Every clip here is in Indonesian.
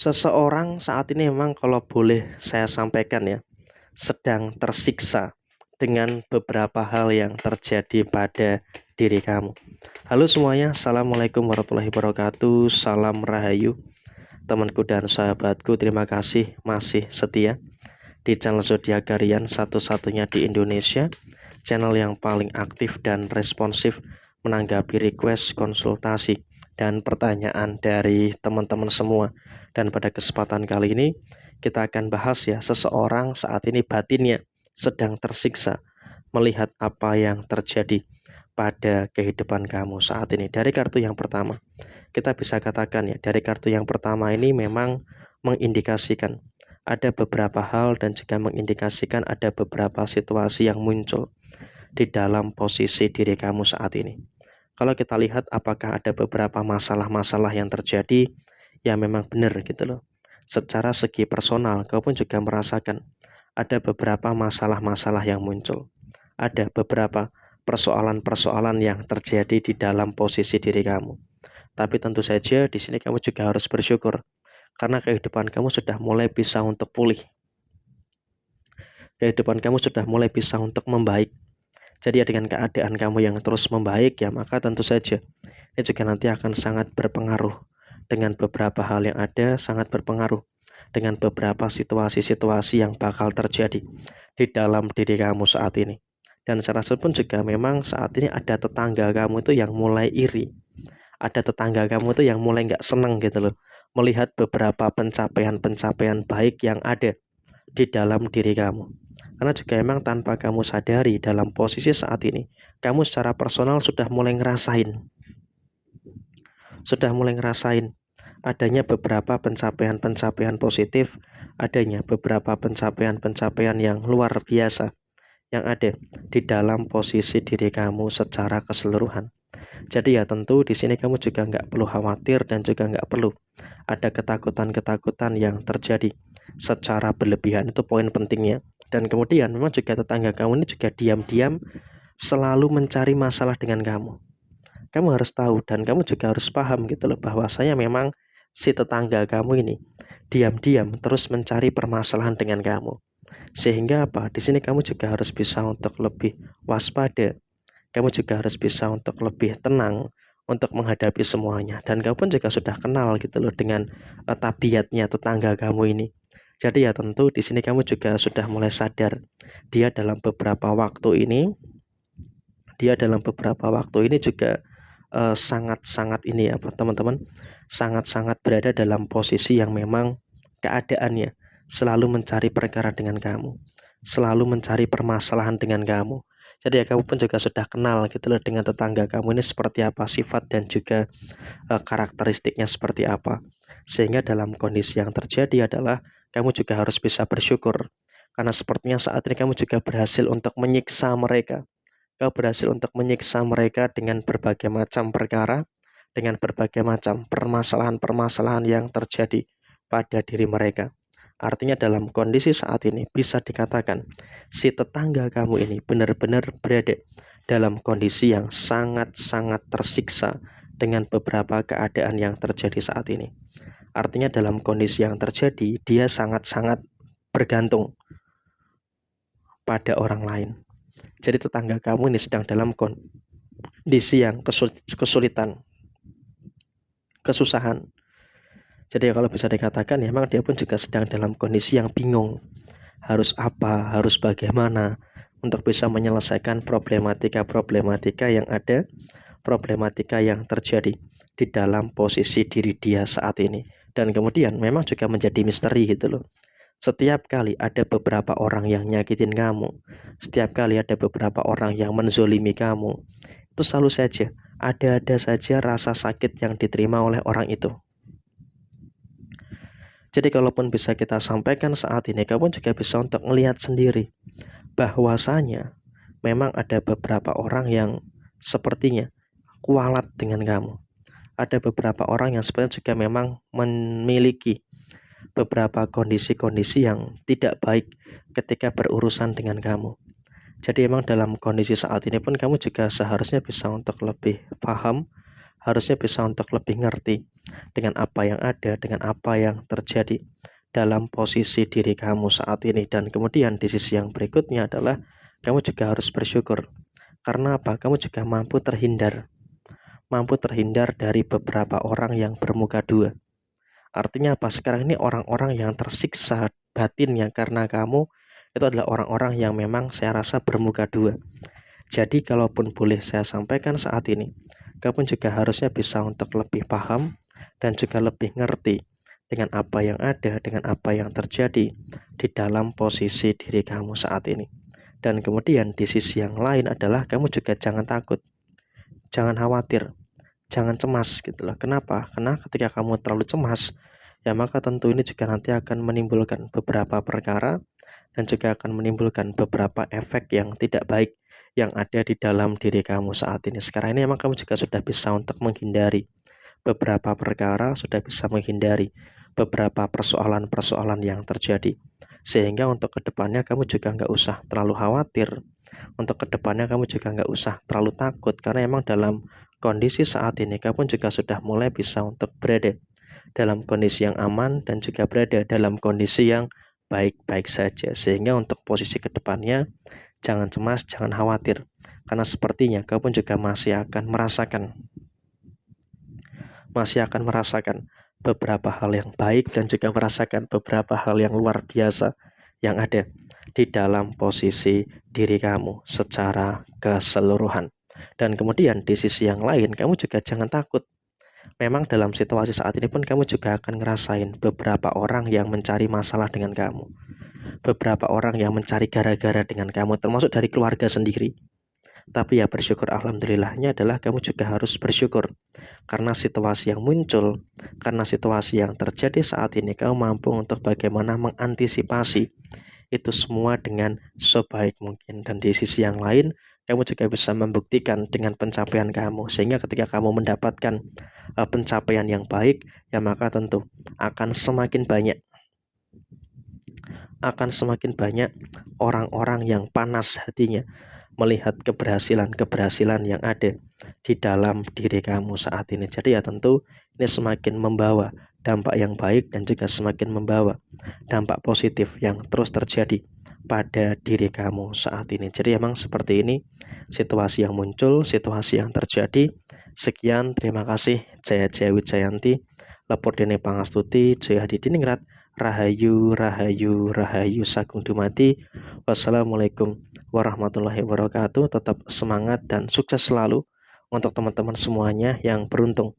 Seseorang saat ini memang kalau boleh saya sampaikan ya, sedang tersiksa dengan beberapa hal yang terjadi pada diri kamu. Halo semuanya, Assalamualaikum warahmatullahi wabarakatuh. Salam Rahayu, temanku dan sahabatku. Terima kasih masih setia di channel Zodiak Harian, satu-satunya di Indonesia, channel yang paling aktif dan responsif menanggapi request, konsultasi, dan pertanyaan dari teman-teman semua. Dan pada kesempatan kali ini kita akan bahas ya, seseorang saat ini batinnya sedang tersiksa melihat apa yang terjadi pada kehidupan kamu saat ini. Dari kartu yang pertama, kita bisa katakan ya, dari kartu yang pertama ini memang mengindikasikan ada beberapa hal dan juga mengindikasikan ada beberapa situasi yang muncul di dalam posisi diri kamu saat ini. Kalau kita lihat apakah ada beberapa masalah-masalah yang terjadi, ya memang benar gitu loh. Secara segi personal, kau pun juga merasakan ada beberapa masalah-masalah yang muncul. Ada beberapa persoalan-persoalan yang terjadi di dalam posisi diri kamu. Tapi tentu saja di sini kamu juga harus bersyukur karena kehidupan kamu sudah mulai bisa untuk pulih. Kehidupan kamu sudah mulai bisa untuk membaik. Jadi ya dengan keadaan kamu yang terus membaik ya, maka tentu saja ini juga nanti akan sangat berpengaruh dengan beberapa hal yang ada, sangat berpengaruh dengan beberapa situasi-situasi yang bakal terjadi di dalam diri kamu saat ini. Dan saya rasa pun juga memang saat ini ada tetangga kamu itu yang mulai iri. Ada tetangga kamu itu yang mulai nggak seneng gitu loh, melihat beberapa pencapaian-pencapaian baik yang ada di dalam diri kamu. Karena juga emang tanpa kamu sadari dalam posisi saat ini, kamu secara personal sudah mulai ngerasain adanya beberapa pencapaian-pencapaian positif, adanya beberapa pencapaian-pencapaian yang luar biasa yang ada di dalam posisi diri kamu secara keseluruhan. Jadi ya tentu di sini kamu juga nggak perlu khawatir dan juga nggak perlu ada ketakutan-ketakutan yang terjadi secara berlebihan, itu poin pentingnya. Dan kemudian memang juga tetangga kamu ini juga diam-diam selalu mencari masalah dengan kamu. Kamu harus tahu dan kamu juga harus paham gitu loh, bahwasanya memang si tetangga kamu ini diam-diam terus mencari permasalahan dengan kamu. Sehingga apa? Di sini kamu juga harus bisa untuk lebih waspada. Kamu juga harus bisa untuk lebih tenang untuk menghadapi semuanya. Dan kamu pun juga sudah kenal gitu loh dengan tabiatnya tetangga kamu ini. Jadi ya tentu di sini kamu juga sudah mulai sadar dia dalam beberapa waktu ini juga sangat-sangat ini ya teman-teman, sangat-sangat berada dalam posisi yang memang keadaannya selalu mencari perkara dengan kamu, selalu mencari permasalahan dengan kamu. Jadi ya kamu pun juga sudah kenal gitu loh dengan tetangga kamu ini seperti apa sifat dan juga karakteristiknya seperti apa. Sehingga dalam kondisi yang terjadi adalah kamu juga harus bisa bersyukur karena sepertinya saat ini kamu juga berhasil untuk menyiksa mereka. Kau berhasil untuk menyiksa mereka dengan berbagai macam perkara, dengan berbagai macam permasalahan-permasalahan yang terjadi pada diri mereka. Artinya dalam kondisi saat ini bisa dikatakan si tetangga kamu ini benar-benar berada dalam kondisi yang sangat-sangat tersiksa dengan beberapa keadaan yang terjadi saat ini. Artinya dalam kondisi yang terjadi dia sangat-sangat bergantung pada orang lain. Jadi tetangga kamu ini sedang dalam kondisi yang kesulitan, kesusahan. Jadi kalau bisa dikatakan ya memang dia pun juga sedang dalam kondisi yang bingung. Harus apa, harus bagaimana untuk bisa menyelesaikan problematika-problematika yang ada, problematika yang terjadi di dalam posisi diri dia saat ini. Dan kemudian memang juga menjadi misteri gitu loh. Setiap kali ada beberapa orang yang nyakitin kamu, setiap kali ada beberapa orang yang menzolimi kamu, itu selalu saja ada saja rasa sakit yang diterima oleh orang itu. Jadi kalaupun bisa kita sampaikan saat ini, kamu juga bisa untuk melihat sendiri bahwasanya memang ada beberapa orang yang sepertinya kualat dengan kamu. Ada beberapa orang yang sebenarnya juga memang memiliki beberapa kondisi-kondisi yang tidak baik ketika berurusan dengan kamu. Jadi memang dalam kondisi saat ini pun kamu juga seharusnya bisa untuk lebih paham, harusnya bisa untuk lebih ngerti dengan apa yang ada, dengan apa yang terjadi dalam posisi diri kamu saat ini. Dan kemudian di sisi yang berikutnya adalah kamu juga harus bersyukur. Karena apa? Kamu juga mampu terhindar dari beberapa orang yang bermuka dua. Artinya apa? Sekarang ini orang-orang yang tersiksa batinnya karena kamu itu adalah orang-orang yang memang saya rasa bermuka dua. Jadi kalaupun boleh saya sampaikan saat ini, kamu juga harusnya bisa untuk lebih paham dan juga lebih ngerti dengan apa yang ada, dengan apa yang terjadi di dalam posisi diri kamu saat ini. Dan kemudian di sisi yang lain adalah kamu juga jangan takut, jangan khawatir, jangan cemas gitu loh. Kenapa? Karena ketika kamu terlalu cemas, ya maka tentu ini juga nanti akan menimbulkan beberapa perkara dan juga akan menimbulkan beberapa efek yang tidak baik yang ada di dalam diri kamu saat ini. Sekarang ini memang kamu juga sudah bisa untuk menghindari beberapa perkara, sudah bisa menghindari beberapa persoalan-persoalan yang terjadi. Sehingga untuk kedepannya kamu juga nggak usah terlalu khawatir. Untuk kedepannya kamu juga nggak usah terlalu takut. Karena emang dalam kondisi saat ini kamu juga sudah mulai bisa untuk berada dalam kondisi yang aman dan juga berada dalam kondisi yang baik-baik saja. Sehingga untuk posisi kedepannya jangan cemas, jangan khawatir. Karena sepertinya kamu juga masih akan merasakan beberapa hal yang baik dan juga merasakan beberapa hal yang luar biasa yang ada di dalam posisi diri kamu secara keseluruhan. Dan kemudian di sisi yang lain kamu juga jangan takut. Memang dalam situasi saat ini pun kamu juga akan ngerasain beberapa orang yang mencari masalah dengan kamu, beberapa orang yang mencari gara-gara dengan kamu, termasuk dari keluarga sendiri. Tapi ya bersyukur, alhamdulillahnya adalah kamu juga harus bersyukur karena situasi yang muncul, karena situasi yang terjadi saat ini kamu mampu untuk bagaimana mengantisipasi itu semua dengan sebaik mungkin. Dan di sisi yang lain kamu juga bisa membuktikan dengan pencapaian kamu, sehingga ketika kamu mendapatkan pencapaian yang baik, ya maka tentu akan semakin banyak orang-orang yang panas hatinya melihat keberhasilan-keberhasilan yang ada di dalam diri kamu saat ini. Jadi ya tentu ini semakin membawa dampak yang baik dan juga semakin membawa dampak positif yang terus terjadi pada diri kamu saat ini. Jadi emang seperti ini situasi yang muncul, situasi yang terjadi. Sekian, terima kasih. Jaya Jaya Wijayanti, lapor Dene Pangastuti, Jaya Hadi Diningrat, Rahayu, Rahayu, Rahayu Sagung Dumadi. Wassalamualaikum warahmatullahi wabarakatuh. Tetap semangat dan sukses selalu untuk teman-teman semuanya yang beruntung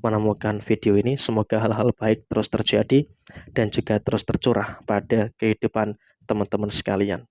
menemukan video ini. Semoga hal-hal baik terus terjadi dan juga terus tercurah pada kehidupan teman-teman sekalian.